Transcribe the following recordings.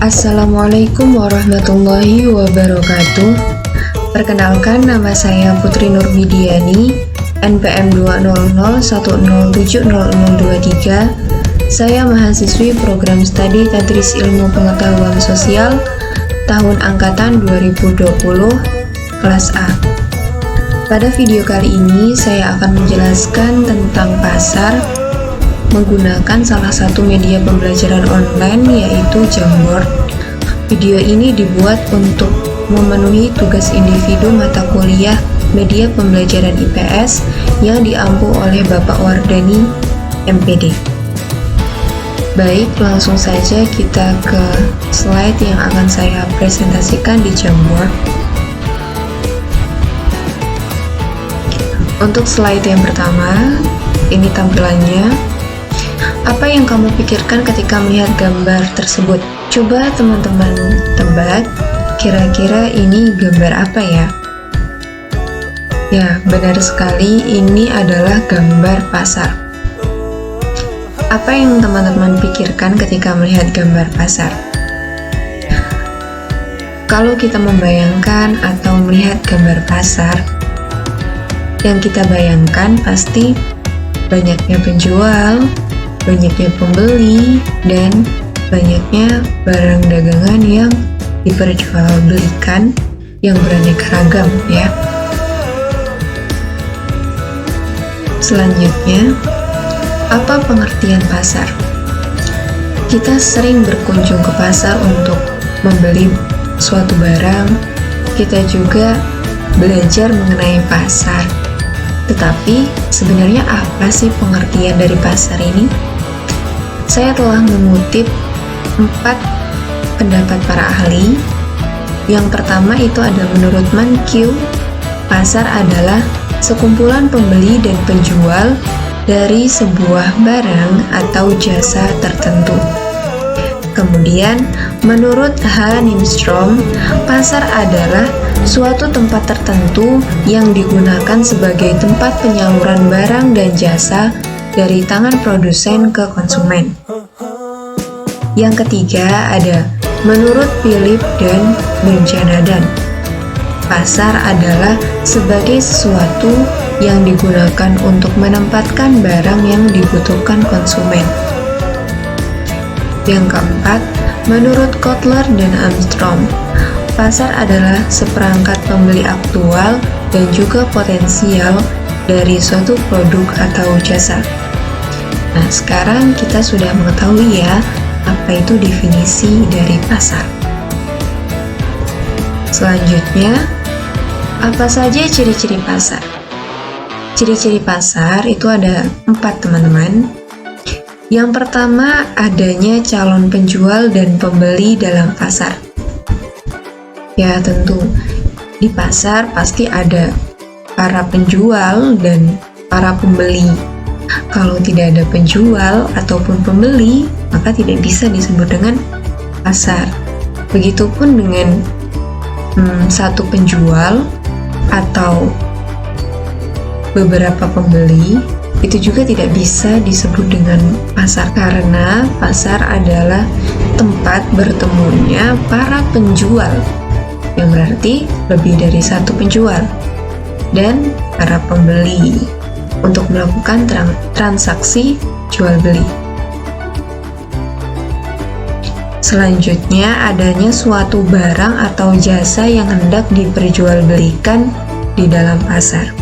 Assalamualaikum warahmatullahi wabarakatuh. Perkenalkan, nama saya Putri Nurbidiani, NPM 20010700023. Saya mahasiswi program studi Tadris Ilmu Pengetahuan Sosial tahun angkatan 2020, kelas A. Pada video kali ini saya akan menjelaskan tentang pasar menggunakan salah satu media pembelajaran online, yaitu Jamboard. Video ini dibuat untuk memenuhi tugas individu mata kuliah media pembelajaran IPS yang diampu oleh Bapak Wardani, MPD. Baik, langsung saja kita ke slide yang akan saya presentasikan di Jamboard. Untuk slide yang pertama, ini tampilannya. Apa yang kamu pikirkan ketika melihat gambar tersebut? Coba teman-teman tebak, kira-kira ini gambar apa ya? Ya, benar sekali, ini adalah gambar pasar. Apa yang teman-teman pikirkan ketika melihat gambar pasar? Kalau kita membayangkan atau melihat gambar pasar, yang kita bayangkan pasti banyaknya penjual, banyaknya pembeli, dan banyaknya barang dagangan yang diperjualbelikan yang beraneka ragam ya. Selanjutnya, apa pengertian pasar? Kita sering berkunjung ke pasar untuk membeli suatu barang. Kita juga belajar mengenai pasar. Tetapi sebenarnya apa sih pengertian dari pasar ini? Saya telah mengutip 4 pendapat para ahli. Yang pertama itu ada menurut Mankiw, pasar adalah sekumpulan pembeli dan penjual dari sebuah barang atau jasa tertentu. Kemudian, menurut H. Nystrom, pasar adalah suatu tempat tertentu yang digunakan sebagai tempat penyaluran barang dan jasa dari tangan produsen ke konsumen. Yang ketiga ada menurut Philip dan Benjanadan, pasar adalah sebagai sesuatu yang digunakan untuk menempatkan barang yang dibutuhkan konsumen. Yang keempat, menurut Kotler dan Armstrong, pasar adalah seperangkat pembeli aktual dan juga potensial dari suatu produk atau jasa. Nah, sekarang kita sudah mengetahui ya, apa itu definisi dari pasar. Selanjutnya, apa saja ciri-ciri pasar? Ciri-ciri pasar itu ada 4, teman-teman. Yang pertama, adanya calon penjual dan pembeli dalam pasar. Ya, tentu di pasar pasti ada para penjual dan para pembeli. Kalau tidak ada penjual ataupun pembeli, maka tidak bisa disebut dengan pasar. Begitupun dengan satu penjual atau beberapa pembeli, itu juga tidak bisa disebut dengan pasar, karena pasar adalah tempat bertemunya para penjual, yang berarti lebih dari satu penjual, dan para pembeli untuk melakukan transaksi jual beli. Selanjutnya, adanya suatu barang atau jasa yang hendak diperjualbelikan di dalam pasar.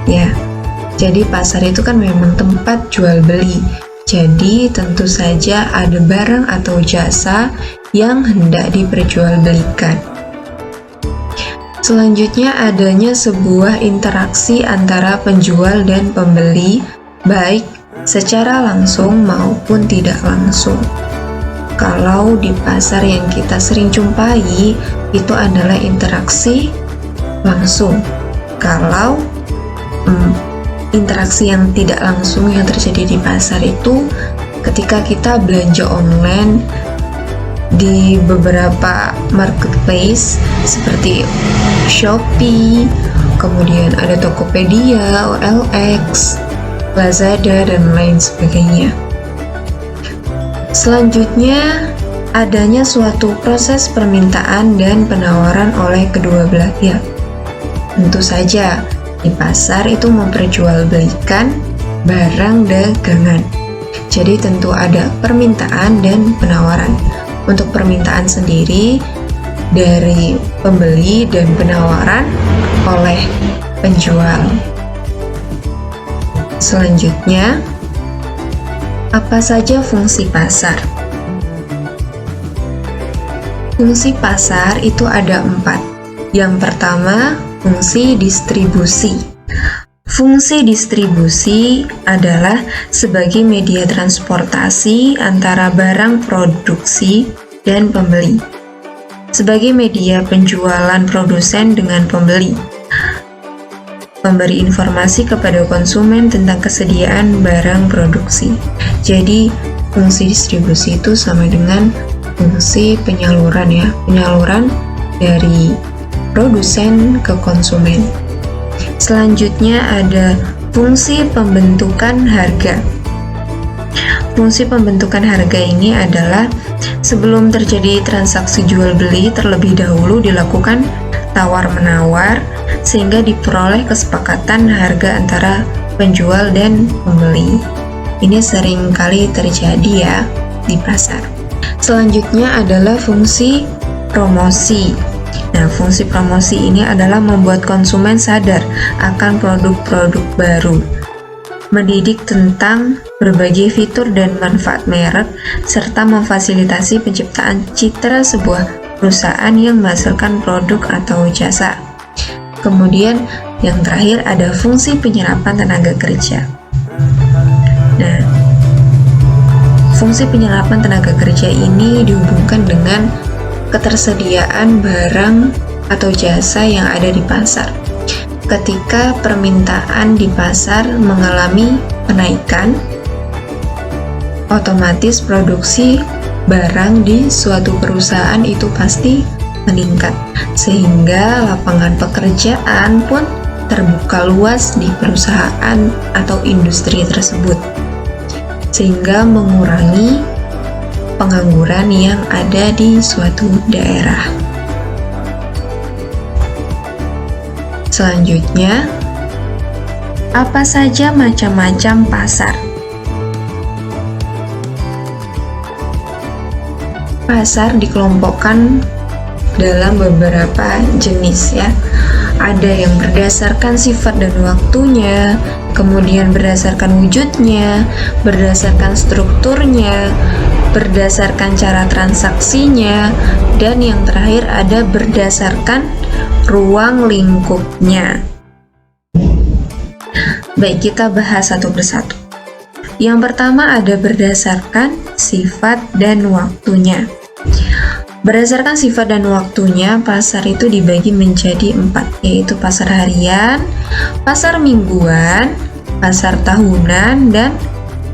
Ya, jadi pasar itu kan memang tempat jual beli. Jadi tentu saja ada barang atau jasa yang hendak diperjualbelikan. Selanjutnya, adanya sebuah interaksi antara penjual dan pembeli, baik secara langsung maupun tidak langsung. Kalau di pasar yang kita sering jumpai, itu adalah interaksi langsung. Kalau interaksi yang tidak langsung yang terjadi di pasar itu ketika kita belanja online di beberapa marketplace seperti Shopee, kemudian ada Tokopedia, OLX, Lazada, dan lain sebagainya. Selanjutnya, adanya suatu proses permintaan dan penawaran oleh kedua belah pihak. Tentu saja, di pasar itu memperjualbelikan barang dagangan. Jadi tentu ada permintaan dan penawaran. Untuk permintaan sendiri dari pembeli dan penawaran oleh penjual. Selanjutnya, apa saja fungsi pasar? Fungsi pasar itu ada 4. Yang pertama, fungsi distribusi. Fungsi distribusi adalah sebagai media transportasi antara barang produksi dan pembeli. Sebagai media penjualan produsen dengan pembeli. Memberi informasi kepada konsumen tentang kesediaan barang produksi. Jadi, fungsi distribusi itu sama dengan fungsi penyaluran ya, penyaluran dari produsen ke konsumen. Selanjutnya ada fungsi pembentukan harga. Fungsi pembentukan harga ini adalah sebelum terjadi transaksi jual beli terlebih dahulu dilakukan tawar-menawar sehingga diperoleh kesepakatan harga antara penjual dan pembeli. Ini sering kali terjadi ya di pasar. Selanjutnya adalah fungsi promosi. Nah, fungsi promosi ini adalah membuat konsumen sadar akan produk-produk baru, mendidik tentang berbagai fitur dan manfaat merek, serta memfasilitasi penciptaan citra sebuah perusahaan yang menghasilkan produk atau jasa. Kemudian, yang terakhir ada fungsi penyerapan tenaga kerja. Nah, fungsi penyerapan tenaga kerja ini dihubungkan dengan ketersediaan barang atau jasa yang ada di pasar. Ketika permintaan di pasar mengalami kenaikan, otomatis produksi barang di suatu perusahaan itu pasti meningkat, sehingga lapangan pekerjaan pun terbuka luas di perusahaan atau industri tersebut, sehingga mengurangi pengangguran yang ada di suatu daerah. Selanjutnya, apa saja macam-macam pasar? Pasar dikelompokkan dalam beberapa jenis ya. Ada yang berdasarkan sifat dan waktunya, kemudian berdasarkan wujudnya, berdasarkan strukturnya, berdasarkan cara transaksinya, dan yang terakhir ada berdasarkan ruang lingkupnya. Baik, kita bahas satu persatu. Yang pertama ada berdasarkan sifat dan waktunya. Berdasarkan sifat dan waktunya, pasar itu dibagi menjadi 4, yaitu pasar harian, pasar mingguan, pasar tahunan, dan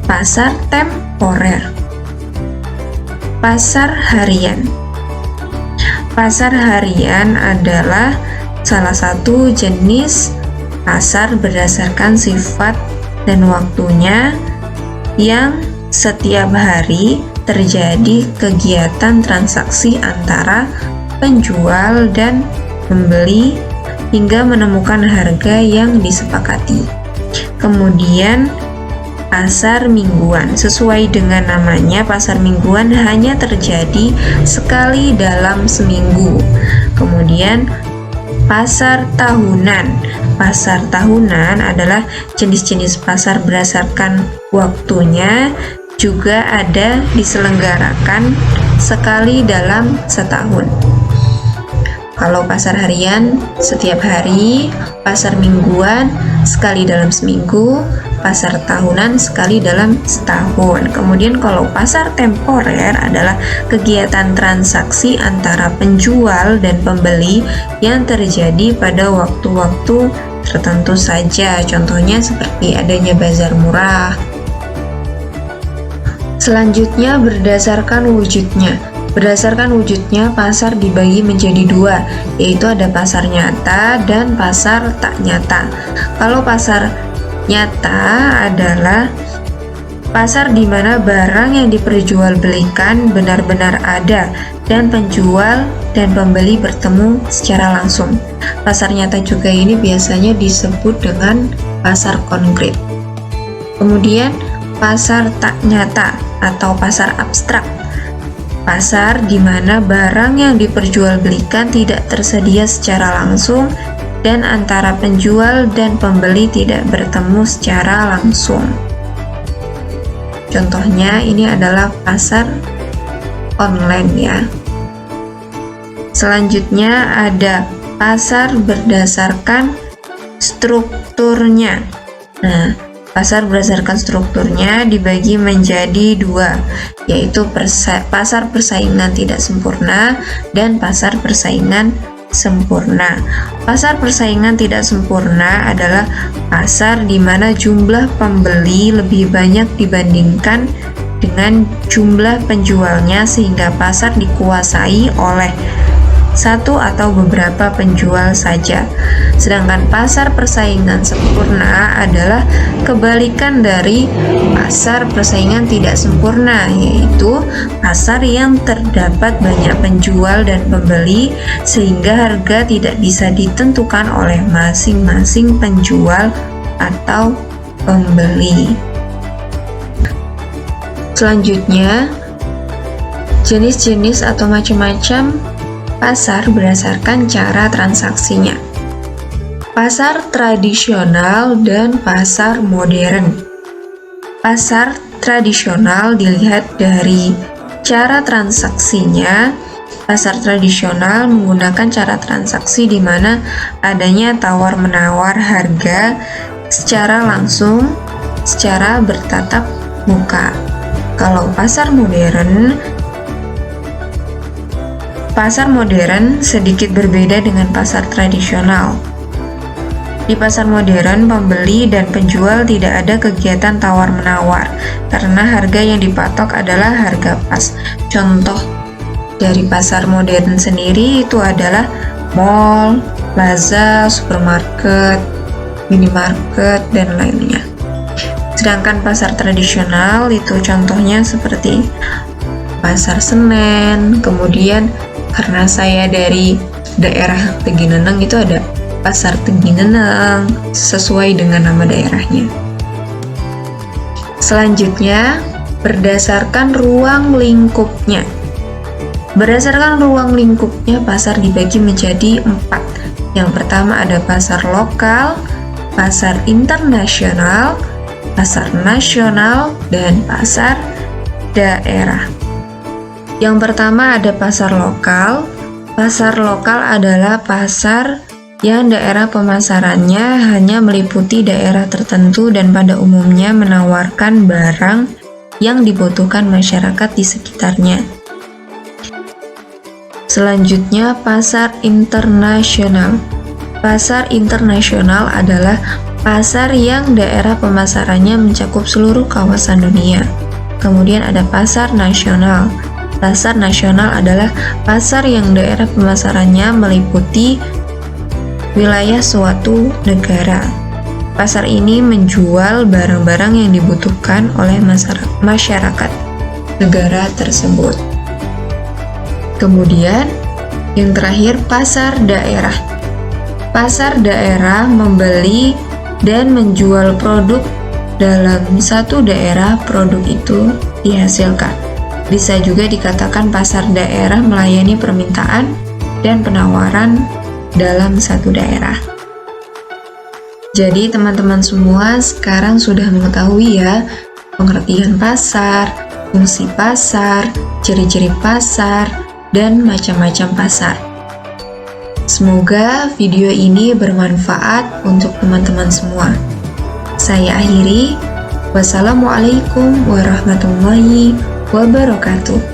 pasar temporer. Pasar harian. Pasar harian adalah salah satu jenis pasar berdasarkan sifat dan waktunya yang setiap hari terjadi kegiatan transaksi antara penjual dan pembeli hingga menemukan harga yang disepakati. Kemudian pasar mingguan, sesuai dengan namanya, pasar mingguan hanya terjadi sekali dalam seminggu. Kemudian pasar tahunan. Pasar tahunan adalah jenis-jenis pasar berdasarkan waktunya, juga ada diselenggarakan sekali dalam setahun. Kalau pasar harian setiap hari, pasar mingguan sekali dalam seminggu, pasar tahunan sekali dalam setahun. Kemudian kalau pasar temporer adalah kegiatan transaksi antara penjual dan pembeli yang terjadi pada waktu-waktu tertentu saja. Contohnya seperti adanya bazar murah. Selanjutnya berdasarkan wujudnya. Berdasarkan wujudnya, pasar dibagi menjadi 2, yaitu ada pasar nyata dan pasar tak nyata. Kalau pasar nyata adalah Pasar di mana barang yang diperjualbelikan benar-benar ada dan penjual dan pembeli bertemu secara langsung. Pasar nyata juga ini biasanya disebut dengan pasar konkret. Kemudian pasar tak nyata atau pasar abstrak. Pasar di mana barang yang diperjualbelikan tidak tersedia secara langsung dan antara penjual dan pembeli tidak bertemu secara langsung. Contohnya ini adalah pasar online ya. Selanjutnya ada pasar berdasarkan strukturnya. Nah, pasar berdasarkan strukturnya dibagi menjadi dua, yaitu pasar persaingan tidak sempurna dan pasar persaingan sempurna. Pasar persaingan tidak sempurna adalah pasar di mana jumlah pembeli lebih banyak dibandingkan dengan jumlah penjualnya sehingga pasar dikuasai oleh satu atau beberapa penjual saja. Sedangkan pasar persaingan sempurna adalah kebalikan dari pasar persaingan tidak sempurna, yaitu pasar yang terdapat banyak penjual dan pembeli sehingga harga tidak bisa ditentukan oleh masing-masing penjual atau pembeli. Selanjutnya, jenis-jenis atau macam-macam pasar berdasarkan cara transaksinya. Pasar tradisional dan pasar modern. Pasar tradisional dilihat dari cara transaksinya. Pasar tradisional menggunakan cara transaksi di mana adanya tawar-menawar harga secara langsung, secara bertatap muka. Kalau pasar modern sedikit berbeda dengan pasar tradisional. Di pasar modern, pembeli dan penjual tidak ada kegiatan tawar-menawar karena harga yang dipatok adalah harga pas. Contoh dari pasar modern sendiri itu adalah mall, plaza, supermarket, minimarket, dan lainnya. Sedangkan pasar tradisional itu contohnya seperti pasar Senen, kemudian karena saya dari daerah Tegineneng itu ada pasar Tegineneng sesuai dengan nama daerahnya. Selanjutnya, berdasarkan ruang lingkupnya. Berdasarkan ruang lingkupnya, pasar dibagi menjadi 4. Yang pertama ada pasar lokal, pasar internasional, pasar nasional, dan pasar daerah. Yang pertama ada pasar lokal. Pasar lokal adalah pasar yang daerah pemasarannya hanya meliputi daerah tertentu dan pada umumnya menawarkan barang yang dibutuhkan masyarakat di sekitarnya. Selanjutnya, pasar internasional. Pasar internasional adalah pasar yang daerah pemasarannya mencakup seluruh kawasan dunia. Kemudian ada pasar nasional. Pasar nasional adalah pasar yang daerah pemasarannya meliputi wilayah suatu negara. Pasar ini menjual barang-barang yang dibutuhkan oleh masyarakat negara tersebut. Kemudian, yang terakhir pasar daerah. Pasar daerah membeli dan menjual produk dalam satu daerah, produk itu dihasilkan. Bisa juga dikatakan pasar daerah melayani permintaan dan penawaran dalam satu daerah. Jadi teman-teman semua sekarang sudah mengetahui ya pengertian pasar, fungsi pasar, ciri-ciri pasar, dan macam-macam pasar. Semoga video ini bermanfaat untuk teman-teman semua. Saya akhiri. Wassalamualaikum warahmatullahi wabarakatuh.